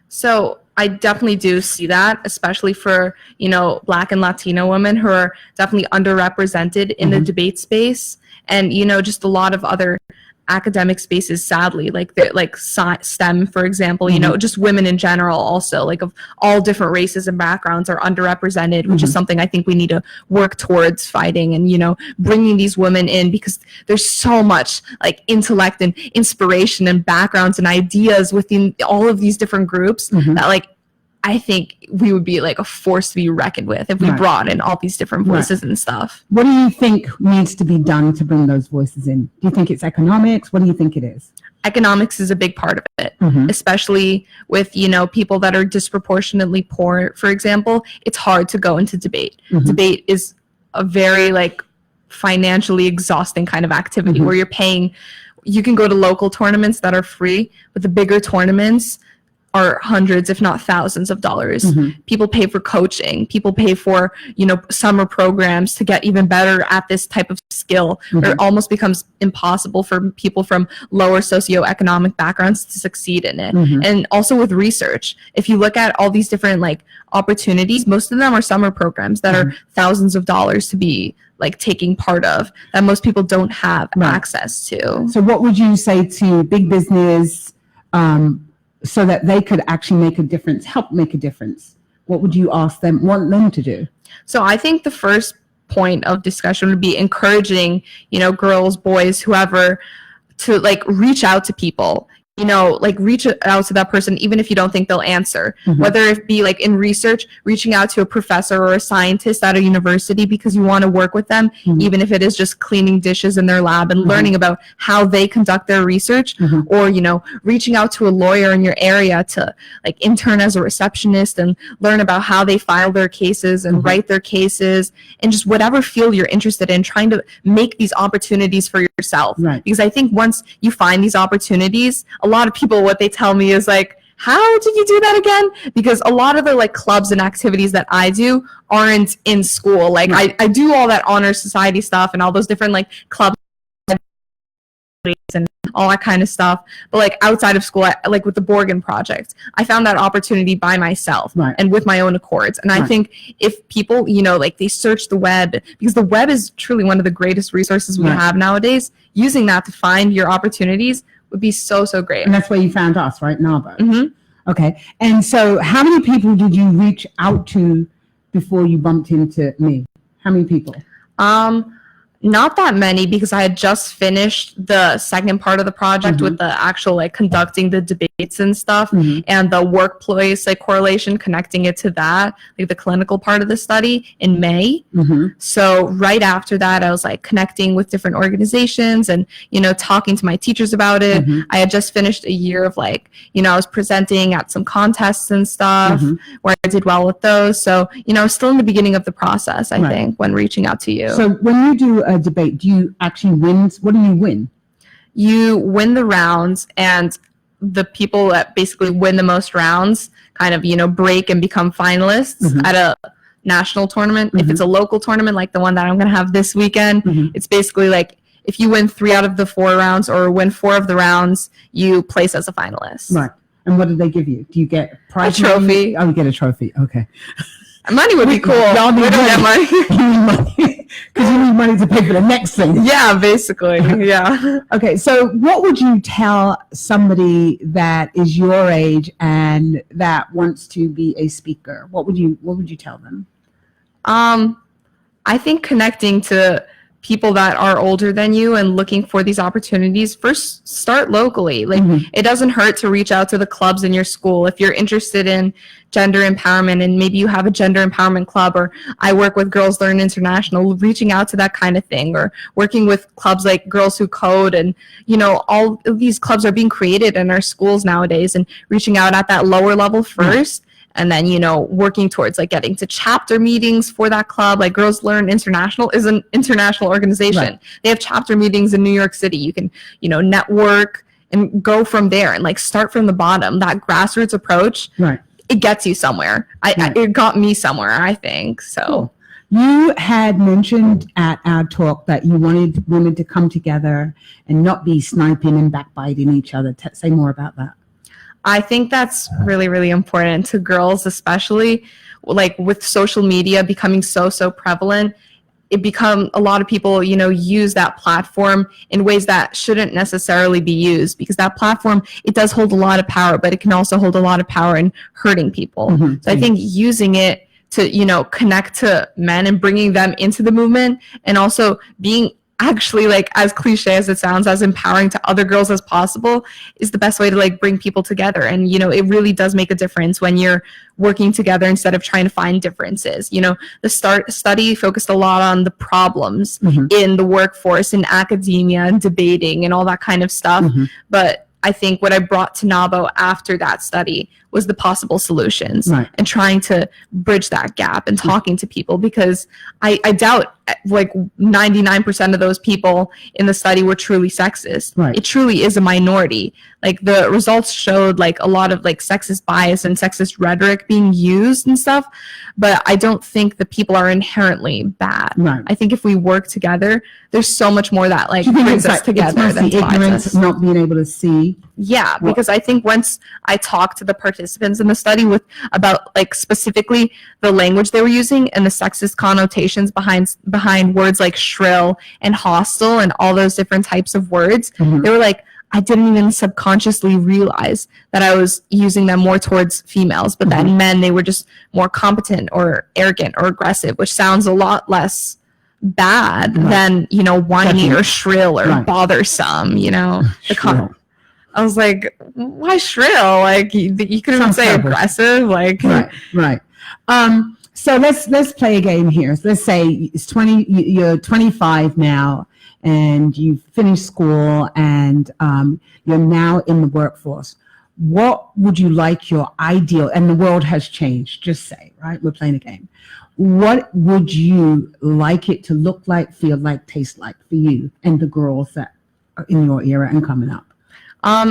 So I definitely do see that, especially for, you know, Black and Latino women who are definitely underrepresented in the debate space. And, you know, just a lot of other academic spaces, sadly, like STEM, for example, you know, just women in general also, like of all different races and backgrounds, are underrepresented, which is something I think we need to work towards fighting and, you know, bringing these women in, because there's so much like intellect and inspiration and backgrounds and ideas within all of these different groups that, like, I think we would be like a force to be reckoned with if we brought in all these different voices and stuff. What do you think needs to be done to bring those voices in? Do you think it's economics? What do you think it is? Economics is a big part of it, especially with, you know, people that are disproportionately poor, for example. It's hard to go into debate. Debate is a very like financially exhausting kind of activity where you're paying. You can go to local tournaments that are free, but the bigger tournaments are hundreds, if not thousands of dollars. People pay for coaching. People pay for, summer programs to get even better at this type of skill. It almost becomes impossible for people from lower socioeconomic backgrounds to succeed in it. And also with research, if you look at all these different like opportunities, most of them are summer programs that are thousands of dollars to be like taking part of, that most people don't have access to. So what would you say to big business, so that they could actually make a difference, help make a difference? What would you want them to do? So I think the first point of discussion would be encouraging, girls, boys, whoever, to like reach out to people. Reach out to that person, even if you don't think they'll answer, whether it be like in research, reaching out to a professor or a scientist at a university because you want to work with them, even if it is just cleaning dishes in their lab and learning about how they conduct their research, or, reaching out to a lawyer in your area to like intern as a receptionist and learn about how they file their cases and write their cases, and just whatever field you're interested in, trying to make these opportunities for yourself. Because I think once you find these opportunities, a lot of people, what they tell me is like, how did you do that again? Because a lot of the like clubs and activities that I do aren't in school. Like I do all that honor society stuff and all those different like clubs and all that kind of stuff. But like outside of school, like with the Borgen project, I found that opportunity by myself and with my own accords. And I think if people, like they search the web, because the web is truly one of the greatest resources we have nowadays, using that to find your opportunities would be so great. And that's where you found us, right, Nabo? Okay. And so how many people did you reach out to before you bumped into me? How many people? Not that many, because I had just finished the second part of the project with the actual like conducting the debates and stuff, and the workplace like correlation, connecting it to that, like the clinical part of the study in May. So right after that, I was like connecting with different organizations and, talking to my teachers about it. I had just finished a year of like, I was presenting at some contests and stuff where I did well with those. So, still in the beginning of the process, I think, when reaching out to you. So when you do a debate, do you actually win? What do you win? You win the rounds, and the people that basically win the most rounds kind of, break and become finalists at a national tournament. If it's a local tournament like the one that I'm going to have this weekend, it's basically like if you win 3 out of the 4 rounds or win 4 of the rounds, you place as a finalist. Right. And what do they give you? Do you get prize a trophy? Money? Oh, you get a trophy. Okay. Money would be cool. Y'all need we don't get money. You need money because you need money to pay for the next thing. Yeah, basically. Yeah. Okay. So what would you tell somebody that is your age and that wants to be a speaker? What would you tell them? I think connecting to people that are older than you and looking for these opportunities, first start locally. Like it doesn't hurt to reach out to the clubs in your school. If you're interested in gender empowerment and maybe you have a gender empowerment club, or I work with Girls Learn International, reaching out to that kind of thing, or working with clubs like Girls Who Code, and all of these clubs are being created in our schools nowadays, and reaching out at that lower level first. And then, working towards like getting to chapter meetings for that club. Like Girls Learn International is an international organization. They have chapter meetings in New York City. You can, network and go from there and like start from the bottom. That grassroots approach, it gets you somewhere. It got me somewhere, I think. So. Cool. You had mentioned at our talk that you wanted women to come together and not be sniping and backbiting each other. Say more about that. I think that's really, really important to girls, especially like with social media becoming so prevalent. A lot of people, use that platform in ways that shouldn't necessarily be used, because that platform, it does hold a lot of power, but it can also hold a lot of power in hurting people. So I think using it to, connect to men and bringing them into the movement, and also being actually, like, as cliche as it sounds, as empowering to other girls as possible, is the best way to like bring people together. And it really does make a difference when you're working together instead of trying to find differences. The study focused a lot on the problems in the workforce, in academia, and debating and all that kind of stuff. But I think what I brought to NABO after that study was the possible solutions, and trying to bridge that gap and talking to people, because I doubt like 99% of those people in the study were truly sexist. Right. It truly is a minority. Like the results showed like a lot of like sexist bias and sexist rhetoric being used and stuff, but I don't think the people are inherently bad. Right. I think if we work together, there's so much more that like Do you think brings it's us like, together it's than mostly divides ignorance, us. not being able to see? Yeah, because I think once I talked to the participants in the study with about like specifically the language they were using and the sexist connotations behind words like shrill and hostile and all those different types of words, they were like, I didn't even subconsciously realize that I was using them more towards females, but then men, they were just more competent or arrogant or aggressive, which sounds a lot less bad than, you know, whiny or shrill or bothersome, you know. I was like, why shrill? Like you could even say aggressive. Like right. So let's play a game here. So let's say it's you're 25 now, and you've finished school, and you're now in the workforce. What would you like your ideal? And the world has changed. Just say, right? We're playing a game. What would you like it to look like, feel like, taste like for you and the girls that are in your era and coming up?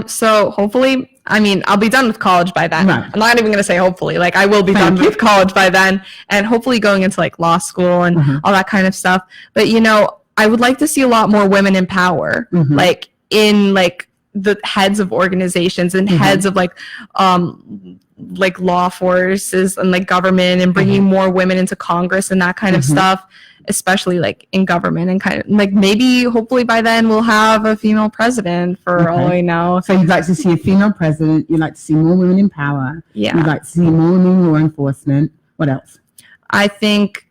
So hopefully, I mean, I'll be done with college by then. Right. I'm not even going to say hopefully, like I will be done with college by then, and hopefully going into like law school and all that kind of stuff. But, you know, I would like to see a lot more women in power, like in like the heads of organizations and heads of like law forces and like government, and bringing more women into Congress and that kind of stuff, especially like in government, and kind of like maybe hopefully by then we'll have a female president for all I know. So you'd like to see a female president, you'd like to see more women in power, Yeah. you'd like to see more women in law enforcement. What else? I think,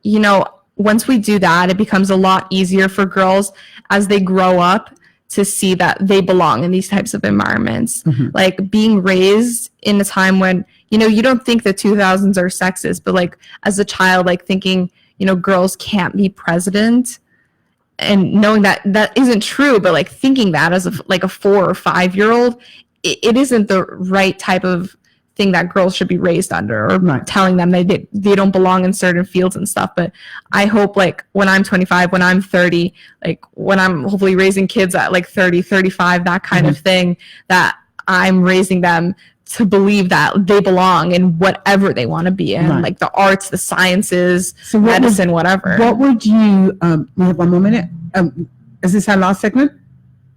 you know, once we do that, it becomes a lot easier for girls as they grow up to see that they belong in these types of environments. Like being raised in a time when, you know, you don't think the 2000s are sexist, but like as a child, like thinking, you know, girls can't be president, and knowing that that isn't true, but like thinking that as a 4 or 5 year old, it isn't the right type of thing that girls should be raised under, or telling them they don't belong in certain fields and stuff. But I hope like when I'm 25, when I'm 30, like when I'm hopefully raising kids at like 30, 35, that kind of thing, that I'm raising them to believe that they belong in whatever they want to be in, like the arts, the sciences, medicine, whatever. What would you, we have 1 more minute. Is this our last segment?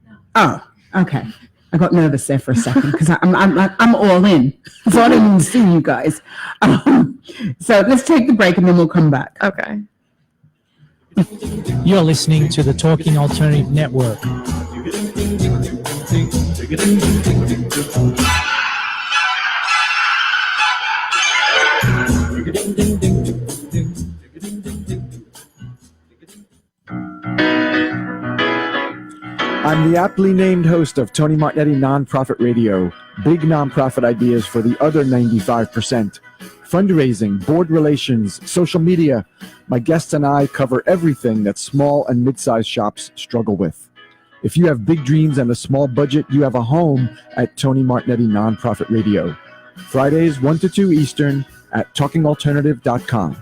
No. Oh, okay. I got nervous there for a second because I'm all in. So I didn't even see you guys. So let's take the break and then we'll come back. Okay. You're listening to the Talking Alternative Network. I'm the aptly named host of Tony Martignetti Nonprofit Radio. Big nonprofit ideas for the other 95%. Fundraising, board relations, social media. My guests and I cover everything that small and mid-sized shops struggle with. If you have big dreams and a small budget, you have a home at Tony Martignetti Nonprofit Radio. Fridays 1 to 2 Eastern at talkingalternative.com.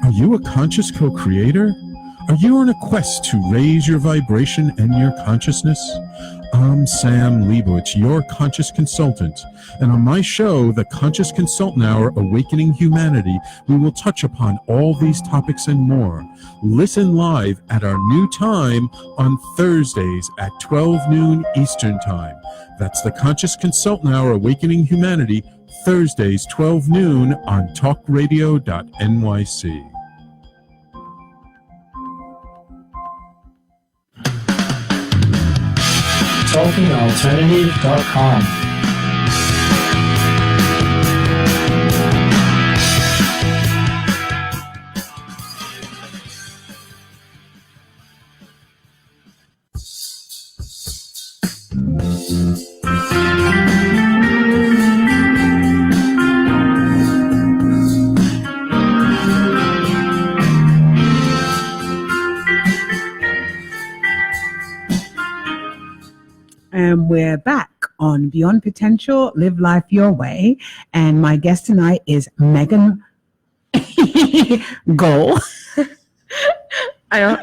Are you a conscious co-creator? Are you on a quest to raise your vibration and your consciousness? I'm Sam Leibowitz, your conscious consultant, and on my show, The Conscious Consultant Hour, Awakening Humanity, we will touch upon all these topics and more. Listen live at our new time on Thursdays at 12 noon Eastern Time. That's The Conscious Consultant Hour, Awakening Humanity, Thursdays 12 noon on talkradio.nyc. TalkingAlternative.com. And we're back on Beyond Potential, Live Life Your Way. And my guest tonight is Megan Gole.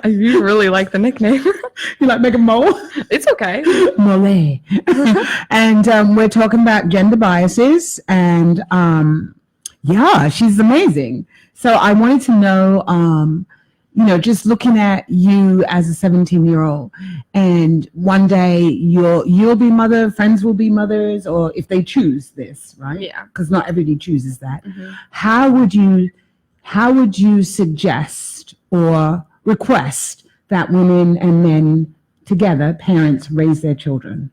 You really like the nickname. You like Megan Mole? It's okay. Mole. And we're talking about gender biases. And yeah, she's amazing. So I wanted to know, just looking at you as a 17-year-old, and one day you'll be mother, friends will be mothers, or if they choose this, right? Yeah. Because not everybody chooses that. Mm-hmm. How would you suggest or request that women and men together, parents, raise their children?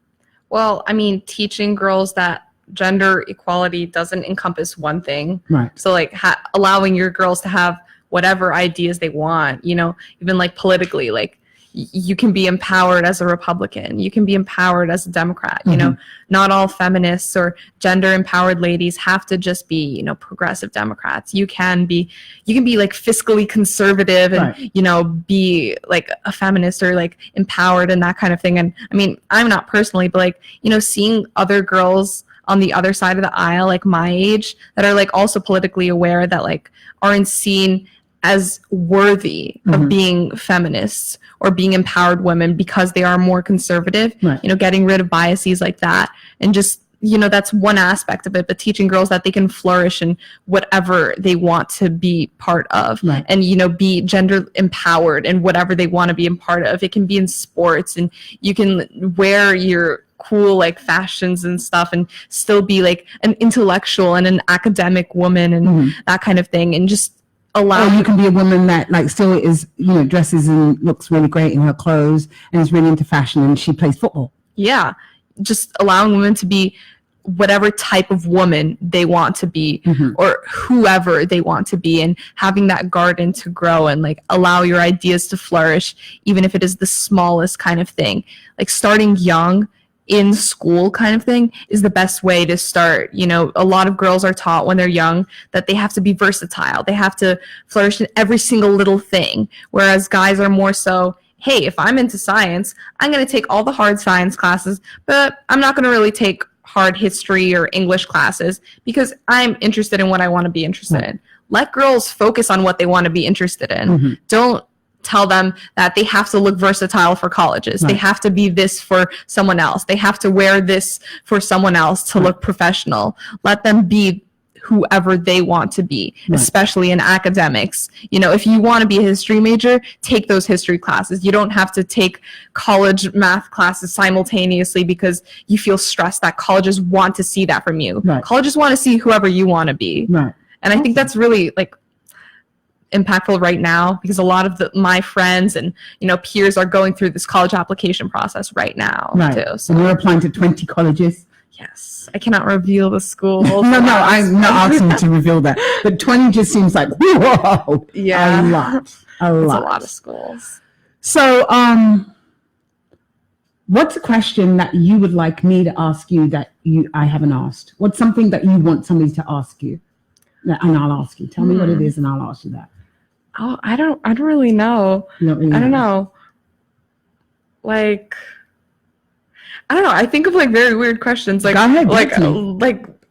Well, I mean, teaching girls that gender equality doesn't encompass one thing. Right. So like allowing your girls to have whatever ideas they want, even like politically, like you can be empowered as a Republican, you can be empowered as a Democrat, not all feminists or gender empowered ladies have to just be, progressive Democrats. You can be like fiscally conservative and, right. Be like a feminist or like empowered and that kind of thing. And I mean, I'm not personally, but like, seeing other girls on the other side of the aisle, like my age, that are like also politically aware, that like aren't seen as worthy of being feminists or being empowered women because they are more conservative, right. Getting rid of biases like that. And just, that's one aspect of it, but teaching girls that they can flourish in whatever they want to be part of, right. And, be gender empowered in whatever they want to be a part of. It can be in sports, and you can wear your cool like fashions and stuff and still be like an intellectual and an academic woman and that kind of thing, and just allow. Or you can be a woman that like still is, dresses and looks really great in her clothes and is really into fashion, and she plays football. Yeah, just allowing women to be whatever type of woman they want to be, or whoever they want to be, and having that garden to grow and like allow your ideas to flourish, even if it is the smallest kind of thing. Like starting young in school kind of thing is the best way to start. A lot of girls are taught when they're young that they have to be versatile. They have to flourish in every single little thing. Whereas guys are more so, hey, if I'm into science, I'm going to take all the hard science classes, but I'm not going to really take hard history or English classes because I'm interested in what I want to be interested in. Let girls focus on what they want to be interested in. Don't tell them that they have to look versatile for colleges. Right. They have to be this for someone else. They have to wear this for someone else to look professional. Let them be whoever they want to be, especially in academics. If you want to be a history major, take those history classes. You don't have to take college math classes simultaneously because you feel stressed that colleges want to see that from you. Right. Colleges want to see whoever you want to be. Right. And I think that's really like impactful right now, because a lot of my friends and peers are going through this college application process right now too. So and we're applying to 20 colleges. Yes, I cannot reveal the school. No, I'm not asking you to reveal that. But 20 just seems like whoa, yeah, a lot. It's a lot of schools. So, what's a question that you would like me to ask you that I haven't asked? What's something that you want somebody to ask you? And I'll ask you. Tell me what it is, and I'll ask you that. Oh, I don't really know. I don't know. Like, I don't know. I think of like very weird questions. Like, go ahead, like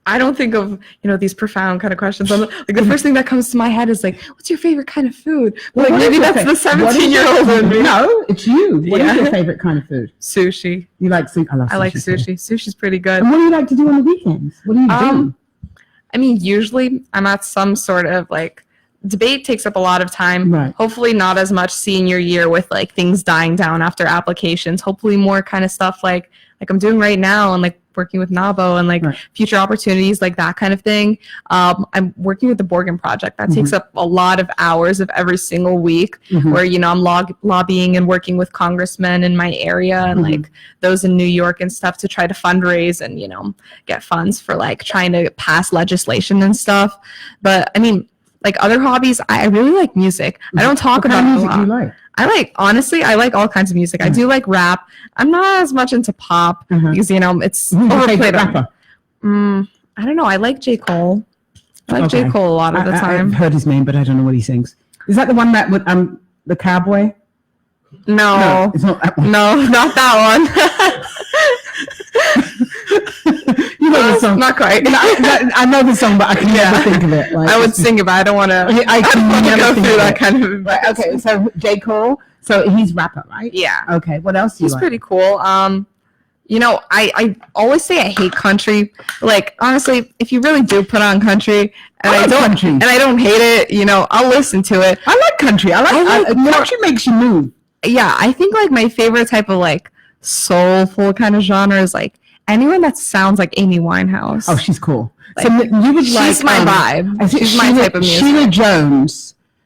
I don't think of these profound kind of questions. Like the first thing that comes to my head is like, what's your favorite kind of food? Well, like maybe that's the 17-year-old in me. No, it's you. What is your favorite kind of food? Sushi. You like sushi? I like sushi. Sushi's pretty good. And what do you like to do on the weekends? What do you do? I mean, usually I'm at some sort of like debate takes up a lot of time. Right. Hopefully not as much senior year with like things dying down after applications. Hopefully more kind of stuff like I'm doing right now, and like working with NABO and like future opportunities, like that kind of thing. I'm working with the Borgen Project. That takes up a lot of hours of every single week where, I'm lobbying and working with congressmen in my area and like those in New York and stuff to try to fundraise and, get funds for like trying to pass legislation and stuff. But I mean, like other hobbies, I really like music. I don't talk about music do you like? Honestly, I like all kinds of music. I do like rap. I'm not as much into pop because, it's overplayed. Rapper? I don't know. I like J. Cole. I like J. Cole a lot of the time. I've heard his name, but I don't know what he sings. Is that the one that with the cowboy? No, it's not that one. No, not that one. know the song. Not quite. I know the song, but I can never think of it. Like, I would sing it, but I don't want to. I can never go think through of that it. kind of. Right, okay, so J. Cole. So he's rapper, right? Yeah. Okay. What else do you He's like? pretty cool. You know, I always say I hate country. Like, honestly, if you really do put on country, and I like country. and I don't hate it, you know, I'll listen to it. I like country. Country makes you move. Yeah, I think like my favorite type of like soulful kind of genre is like anyone that sounds like Amy Winehouse. Oh, she's cool. Like, So you would like. she's my vibe. I think She's my type of music.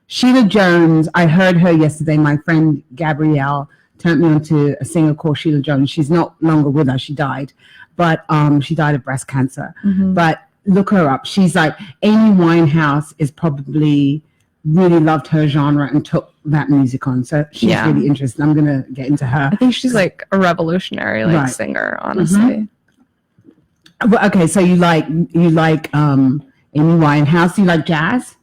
Sheila Jones. I heard her yesterday. My friend Gabrielle turned me on to a singer called Sheila Jones. She's not longer with us. She died, but she died of breast cancer. Mm-hmm. But look her up. She's like Amy Winehouse is probably really loved her genre and took that music on. So she's Yeah. really interesting. I'm gonna get into her. I think she's like a revolutionary like Right. singer, honestly. Well, okay, so you like Amy Winehouse. You like jazz?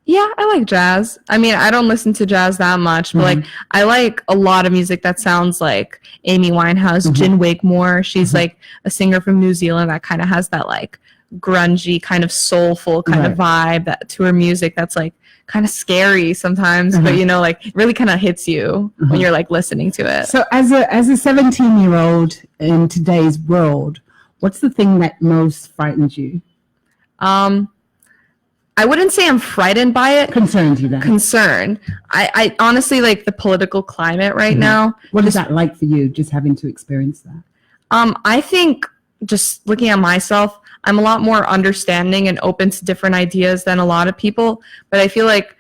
Yeah, I like jazz. I mean, I don't listen to jazz that much, but like I like a lot of music that sounds like Amy Winehouse, Jen Wigmore. She's like a singer from New Zealand that kind of has that like grungy kind of soulful kind of vibe that to her music that's like kind of scary sometimes, but you know, like really kind of hits you when you're like listening to it. So as a 17-year-old in today's world, what's the thing that most frightens you? I wouldn't say I'm frightened by it. Concerns you then? Concerned. I honestly like the political climate right now. What is that like for you, just having to experience that? I think just looking at myself, I'm a lot more understanding and open to different ideas than a lot of people. But I feel like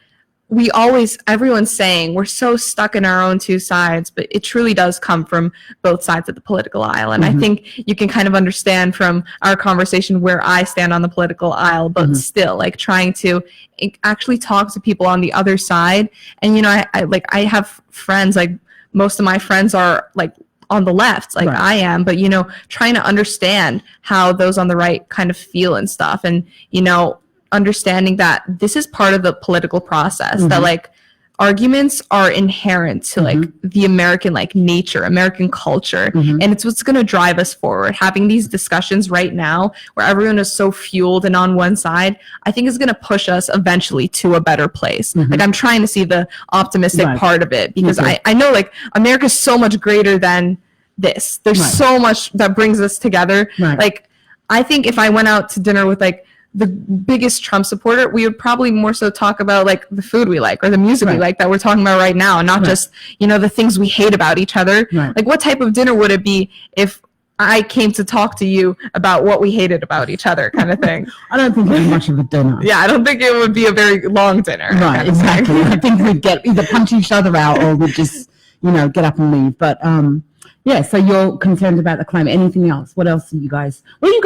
everyone's saying we're so stuck in our own two sides, but it truly does come from both sides of the political aisle. And I think you can kind of understand from our conversation where I stand on the political aisle, but still like trying to actually talk to people on the other side. And, you know, I have friends, like most of my friends are like on the left, like I am, but, you know, trying to understand how those on the right kind of feel and stuff. And, you know, understanding that this is part of the political process, that like arguments are inherent to like the American like nature, American culture, and it's what's going to drive us forward. Having these discussions right now where everyone is so fueled and on one side, I think is going to push us eventually to a better place. Like I'm trying to see the optimistic part of it, because I know like America's so much greater than this. There's so much that brings us together. Like I think if I went out to dinner with like the biggest Trump supporter, we would probably more so talk about like the food we like or the music we like that we're talking about right now, and not just, you know, the things we hate about each other. Like what type of dinner would it be if I came to talk to you about what we hated about each other, kind of thing? I don't think it'd be much of a dinner. Yeah, I don't think it would be a very long dinner. Right, exactly. I think we'd get either punch each other out or we'd just, you know, get up and leave. But yeah, so you're concerned about the climate. Anything else? What else are you guys, you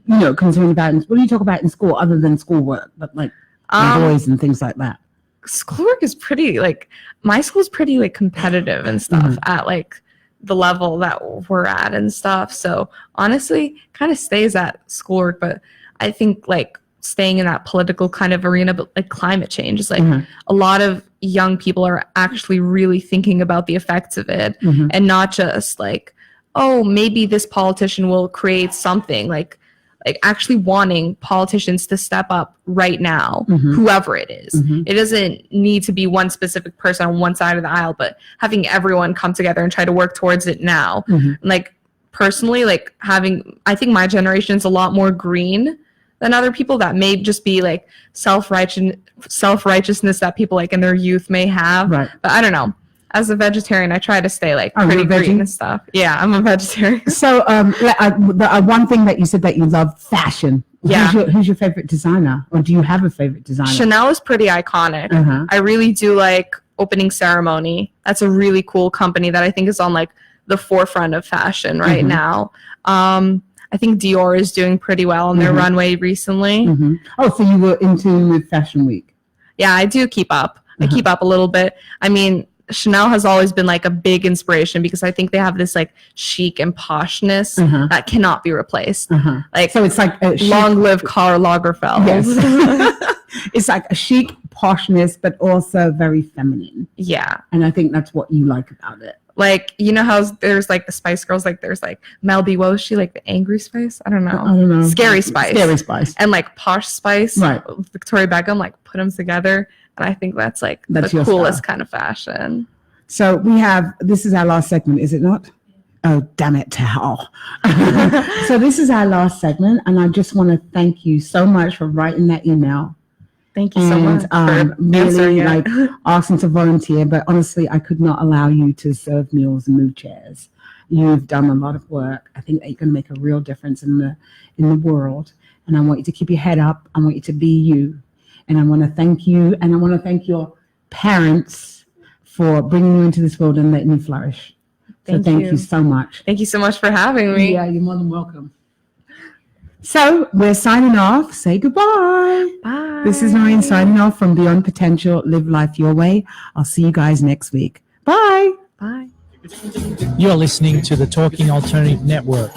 know, concerned about? What do you talk about in school other than schoolwork, but like boys and things like that? Schoolwork is pretty, like, my school's pretty like competitive and stuff at like the level that we're at and stuff. So honestly, kind of stays at schoolwork, but I think like staying in that political kind of arena, but like climate change is like a lot of young people are actually really thinking about the effects of it, and not just like, oh, maybe this politician will create something, like actually wanting politicians to step up right now, whoever it is. It doesn't need to be one specific person on one side of the aisle, but having everyone come together and try to work towards it now. And like personally, like I think my generation is a lot more green than other people. That may just be like self-righteousness that people like in their youth may have. But I don't know. As a vegetarian, I try to stay like pretty green and stuff. Yeah, I'm a vegetarian. So the one thing that you said that you love, fashion. Yeah. Who's your favorite designer, or do you have a favorite designer? Chanel is pretty iconic. I really do like Opening Ceremony. That's a really cool company that I think is on like the forefront of fashion right now. I think Dior is doing pretty well on their runway recently. Oh, so you were in tune with Fashion Week? Yeah, I do keep up. I keep up a little bit. I mean, Chanel has always been like a big inspiration because I think they have this like chic and poshness that cannot be replaced. Like, so it's like a chic, long live Karl Lagerfeld. Yes. It's like a chic poshness, but also very feminine. Yeah. And I think that's what you like about it. Like, you know how there's like the Spice Girls, like there's like Mel B. What was she, like the Angry Spice? I don't know. Scary Spice. Scary Spice. And like Posh Spice. Right. Victoria Beckham, like put them together. And I think that's like That's the your coolest style. kind of fashion. So this is our last segment, is it not? Oh, damn it, Tal. So this is our last segment, and I just want to thank you so much for writing that email. Thank you so much for Really answering it. asking to volunteer, but honestly, I could not allow you to serve meals and move chairs. You've done a lot of work. I think that you're going to make a real difference in the world, and I want you to keep your head up. I want you to be you, and I want to thank you, and I want to thank your parents for bringing you into this world and letting you flourish. So thank you so much. Thank you so much for having me. Yeah, you're more than welcome. So we're signing off. Say goodbye. Bye. This is Noreen signing off from Beyond Potential. Live life your way. I'll see you guys next week. Bye. Bye. You're listening to the Talking Alternative Network.